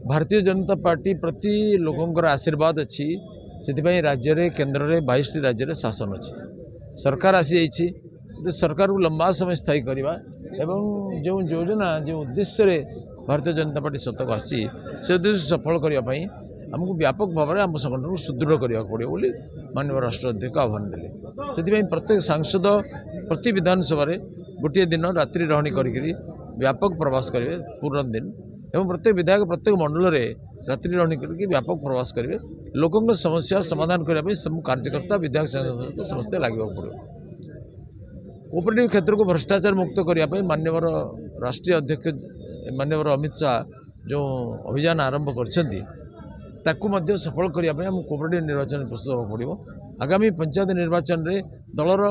Bharatiya Janata party प्रति लोकंकर आशीर्वाद अच्छी से राज्य रे केन्द्र में 22 राज्य में शासन अच्छी सरकार आसी जाइए तो सरकार को लंबा समय स्थायी करवा एवं जो योजना जो उद्देश्य रे भारतीय जनता पार्टी सतक आसी से उद्देश्य सफल करने आमको व्यापक भाव में आम संगठन को सुदृढ़ करने पड़ो बोली माननीय राष्ट्र अध्यक्ष आह्वान देले से प्रत्येक सांसद प्रति विधानसभा गोटे दिन रात्रि रहणी करी व्यापक प्रवास करेंगे पूर्ण दिन एवं प्रत्येक विधायक प्रत्येक मंडल में रात्रि रहणी करके व्यापक प्रवास करेंगे लोकों समस्या समाधान करने सब कार्यकर्ता विधायक सांसद समस्ते लगे पड़ो कोऑपरेटिव क्षेत्र को भ्रष्टाचार मुक्त करने माननीय राष्ट्रीय अध्यक्ष माननीय अमित शाह जो अभियान आरंभ कर सफल करने आम कोऑपरेटिव निर्वाचन प्रस्तुत होगा पड़ो आगामी पंचायत निर्वाचन में दलर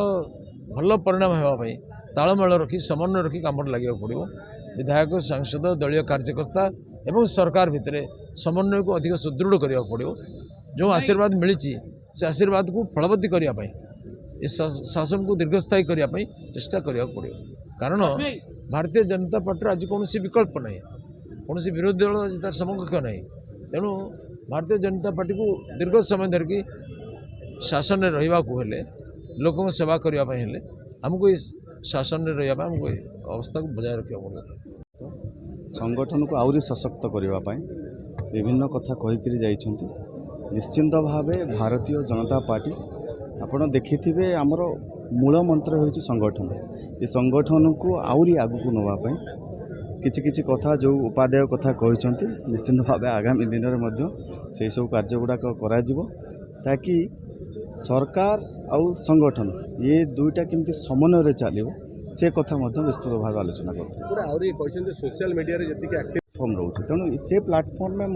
भल परिणाम होगापी तालमेल रखी समन्वय रखी काम लगे पड़ो विधायक सांसद दलीय कार्यकर्ता एवं सरकार भितर समन्वय को अधिक सुदृढ़ करने पड़ो जो आशीर्वाद मिली से आशीर्वाद को फलवती करने इस शासन को दीर्घस्थायी करने चेष्टा करने पड़ो कारण भारतीय जनता पार्टी आज कौन विकल्प ना कौन विरोधी दल आज तार समकक्ष ना तेणु भारतीय जनता पार्टी को दीर्घ समय धरिकी शासन में रहा लोकों सेवा करने आमको इस शासन में रहा आमको अवस्था को बजाय रखा पड़ो संगठन को आउरी सशक्त करने विभिन्न कथा कहीकि जाइछन्ति निश्चिंत भावे भारतीय जनता पार्टी आपण देखिथिबे आमर मूल मंत्र होइछि संगठन ये संगठन को आउरी आगु को नवापाई किछि किछि कथा जो उपादेय कथा कहिछन्ति निश्चिंत भावे आगामी दिन में मध्य से सब कार्य गुड़ाक करा जिवो ताकि सरकार आउ संगठन ये दुईटा केमती समन्वय चलो से कथा विस्तृत भाव आलोचना करते सोशल मीडिया रे जति प्लाटफर्म रोचे तेणु से प्लाटफर्म में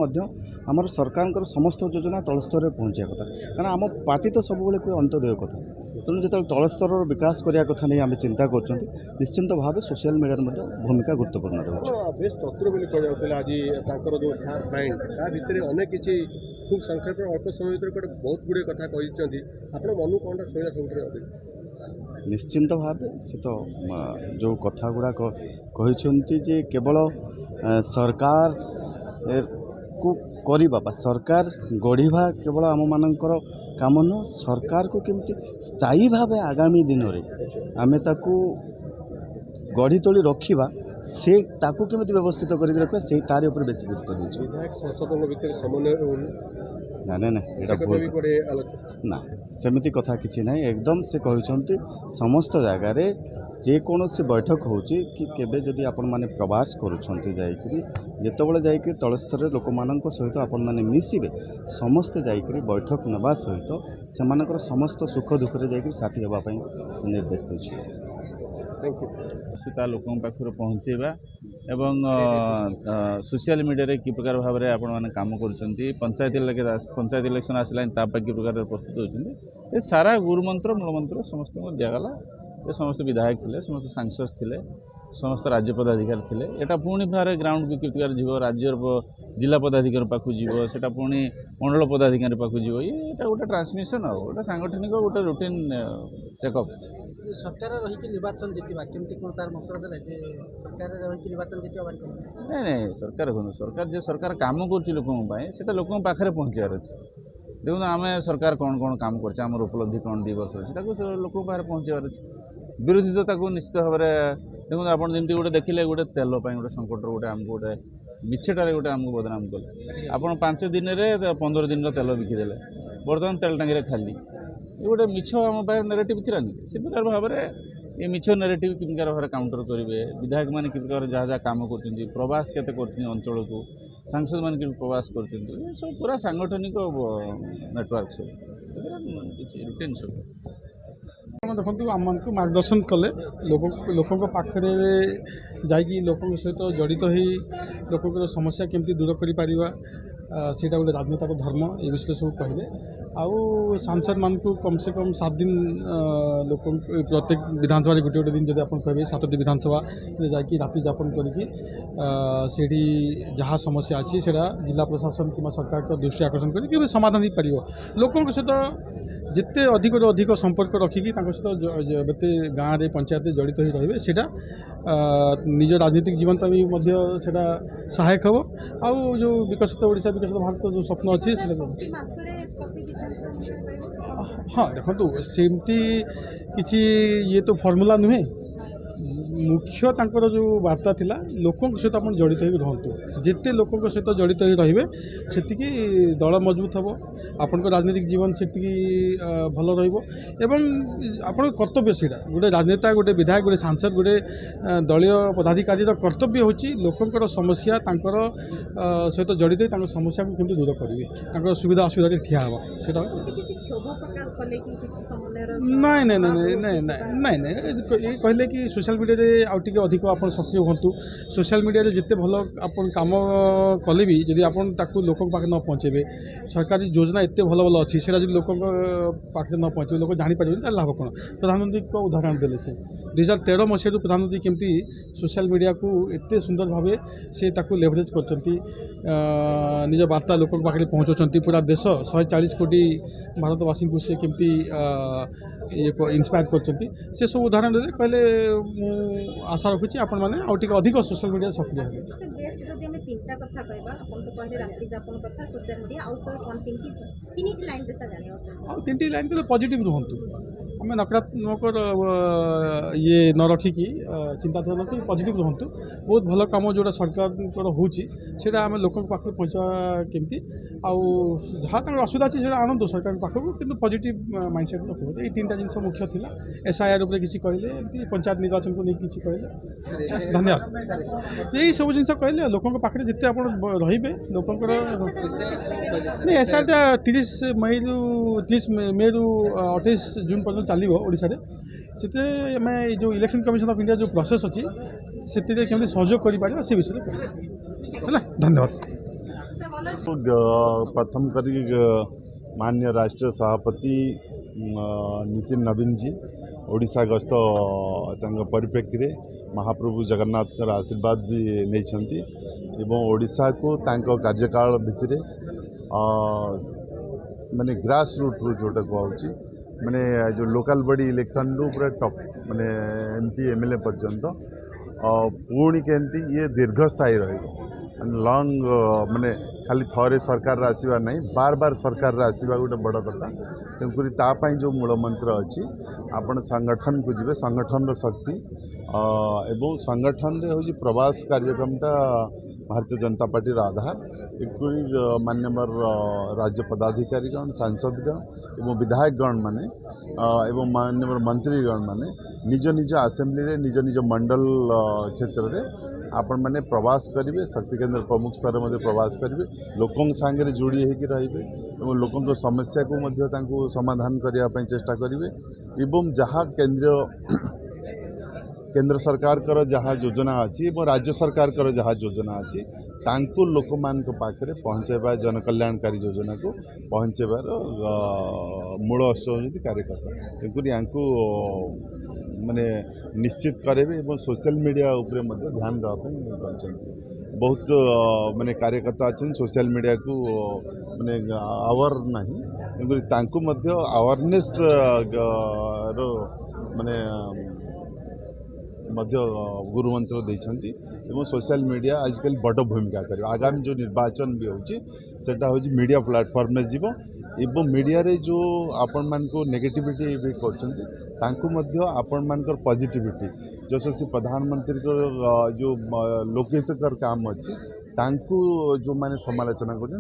आमर सरकार समस्त योजना तल स्तर में पहुँचा कथा कारण आम पार्टी तो सब कोई अंत्योदय कथा तेणु जो तल स्तर विकास करने कथा नहीं आम चिंता कर निश्चिंत भाव सोशल मीडिया भूमिका गुरुत्वपूर्ण रही बेस चतुर बोली कहुला आज जो शार्प माइंड ता भितर अनेक किसी खूब संक्षेप अल्प समय भर बहुत गुड़े कथा कहते आप मन कौन शुणा सब निश्चिंत भाव से तो जो कथा गुड़ा कहते जे केवल सरकार को करवा सरकार गढ़ा केवल आम मानकर काम न सरकार को केमती स्थायी भाव आगामी दिन में आम गढ़ी तोली रखा से ताकू केमती व्यवस्थित करके रखा से तार ऊपर बेसी गुरुत्व देछि विधायक सांसदों भीतर समन्वय ना ना ना ना सेमती कथा किसी ना एकदम से कहते समस्त जगार जेकोसी बैठक होची कि केबे जदि आपण माने प्रवास करूछंती जाइकरी जेतेबेले जाइकरी तल स्तर रे लोक मानक सहित आपण माने मिसिबे समस्त जाइकरी बैठक नबा सहित सेमानकर समस्त सुख दुख रे जाइकरी साथी हेबा पई निर्देश दैछि। थैंक यू ता लोकों पाखर पहुँचेबा एवं सोशल मीडिया कि प्रकार भाव में आपण मैंने काम पंचायत इलेक्शन आसला कि प्रकार प्रस्तुत होती ये सारा गुरुमंत्र मूलमंत्र समस्त दिगला ये समस्त विधायक थे समस्त सांसद थे समस्त राज्य पदाधिकारी थे यहाँ पुणी भाव ग्राउंड को कि प्रकार जीव राज्य जिला पदाधिकारी पाखु जीव से पुणी मंडल पदाधिकारी पाखु जीव ये गोटे ट्रांसमिशन गोटे सांगठनिक गोटे रूटीन चेकअप सरकार रही निर्वाचन जीतवा केमती कौन तार मंत्र देला सरकार रही निर्वाचन जीतवा नहीं नहीं सरकार कहूँ सरकार जो सरकार काम कर लोकों लोकों पाखे पहुँचार अच्छे देखो आम सरकार कौन कौन काम कर उपलब्धि कौन 2 वर्ष अच्छे लोकों पाखे पहुँचार अच्छे विरोधी तो निश्चित भाव में देखो आप जमी गोटे देखिले गोटे तेल गोटे संकट गोटे आमको गोटे मिछेटारे गोटे आमको बदनाम कले आप 5 दिन में 15 दिन तेल बिकिदेले बर्तमान तेल टांगी खाली ये गोटे मिछ आम पाखे नेगेटिव थी से प्रकार भाव में ये मिछ नेगेटिव कि प्रकार भाव काउंटर करेंगे विधायक मैंने कि प्रकार जहाँ जहाँ काम कर प्रवास केते अंचल को सांसद मैंने प्रवास कर सब पूरा सांगठनिक नेटवर्क सब रूटीन सब देखो आम को मार्गदर्शन कले लोकों पाखे जाकि लोकों सहित जड़ित हो लोकों समस्या केमती दूर कर सेटा गोटे राजनेता को धर्म ये विषय सब कहले आउ सांसद मान को कम से कम 7 दिन लोक प्रत्येक विधानसभा गोटे गोटे दिन जब आप कहे 7टी विधानसभा जाकि राति जापन करी जहाँ समस्या अच्छी से जिला प्रशासन कि सरकार को दृष्टि आकर्षण कर समाधान हो पार लोकों सहित जिते अधिक अधिक संपर्क रखिकी सहित गाँव में पंचायत जड़ित हो रही है निज राजनीतिक जीवन पर भी सेटा सहायक हम आउ जो विकसित ओडिशा विकसित भारत जो स्वप्न अच्छी हाँ देखो सेमती किसी ये तो फर्मूला नुहे मुख्य तांकर जो वार्ता थिला लोकों सहित आप जड़ित हो रुहतु जिते लोकों सहित जड़ित हो रही सेतिकी दल मजबूत हम आपण राजनीतिक जीवन से भल रहा कर्तव्य से गोटे राजनेता गोटे विधायक गोटे सांसद गोटे दलीय पदाधिकारी कर्तव्य होची लोकों समस्या तांकर सहित जड़ित हो समस्या को केमती दूर करेंगे सुविधा असुविधा ठिया हम से नहीं नहीं नहीं नहीं नहीं नहीं कहले कि सोशल मीडिया आउ टे अधिक आप सक्रिय हूँ सोशल मीडिया जिते भल आप कम कले भी जदि आप लोक पाखे न पहुँचे सरकारी योजना एत भल भल अच्छी से लोक पाखे न पहुँचे लोक जापर लाभ कौन प्रधानमंत्री को उदाहरण देले से 2013 मसीह प्रधानमंत्री केमती सोशल मीडिया को एत सुंदर भाव से लेवरेज कर निज वार्ता लोक पाखे पहुँचाऊँ पूरा देश 140 कोटी भारतवासी को से केमती ये इंस्पायर कर सब उदाहरण दे कहले आशा रखुची आपण मैंने आउ टे अधिक सोशल मीडिया सक्रिय तीन लाइन के पॉजिटिव रुहतु आम नकारात्मक ये न रखिकी चिंताधारा न रखी पॉजिटिव रुहतु बहुत भल कम जोड़ा सरकार होटा आम लोक पाखे पहुँचा केमती आउ जहाँ तक असुविधा अच्छी से आणतु सरकार पाखक कि पॉजिटिव माइंडसेट रखो ये 3टा जिन मुख्य थिला SIR उपर किसी कहले एमती पंचायत निर्वाचन को नहीं किसी कहले धन्यवाद यही सब जिन कहले लोकों पाखे जिते आप रे लोकंर नहीं SIR 30 मई रु 30 मे रु 28 जून पर्यटन चलो ओडिशा से आम जो इलेक्शन कमिशन ऑफ इंडिया जो प्रोसेस अच्छी से केमती सहयोग कर से विषय है धन्यवाद प्रथम करी माननीय राष्ट्रीय सभापति नितिन नवीन जी ओडिशा गस्त परिप्रेक्षी में महाप्रभु जगन्नाथ आशीर्वाद भी नहीं एवं ओडिशा को कार्यकाल भितर माने ग्रास रूट रू जोटा कहूँ माने जो लोकल बॉडी इलेक्शन रू पूरा टॉप माने MP MLA पर्यंत पुणी केमती ये दीर्घस्थायी रही लंग माने खाली थरे सरकार आसवा नहीं बार बार सरकार आसवा गोटे बड़ कथा तेणुक तापाई जो मूल मंत्र अच्छी आपण संगठन को जीवे संगठन शक्ति एवं संगठन रे हूँ प्रवास कार्यक्रमटा भारतीय जनता पार्टी आधार एक मान्यवर राज्य पदाधिकारीगण सांसदगण एवं विधायकगण माने एवं मान्यवर मंत्रीगण माने निज निज आसेम्बली रे निज निज मंडल क्षेत्र में आपण मैंने प्रवास करेंगे शक्ति केन्द्र प्रमुख स्तर में प्रवास करेंगे लोकों सांगे जोड़ी होकर रे और लोकों समस्या को समाधान करने चेष्टा करेंगे एवं जहाँ केंद्र सरकार कर जहाँ योजना अच्छी और राज्य सरकार कर जहाँ योजना अच्छी तांको लोक मान पाखे पहुँचेबा जनकल्याणकारी योजना को पहुँचेबार मूल अस्सी कार्यकर्ता तेणुक या माने निश्चित करेंगे और सोशल मीडिया उपरे ध्यान देवाई बहुत माने कार्यकर्ता अच्छे सोशल मीडिया को माने आवर नहीं तांको अवेयरनेस रो माने गुरुमंत्र देती एवं सोशल मीडिया आजकल बड़ भूमिका कर आगामी जो निर्वाचन भी होटा हूँ मीडिया प्लेटफॉर्म में जीव एवं मीडिया रे जो आपण मान को नेगेटिविटी भी कर आपण मानकर पॉजिटिविटी जैसे प्रधानमंत्री को जो लोकहितकर काम अच्छी जो माने समालोचना कर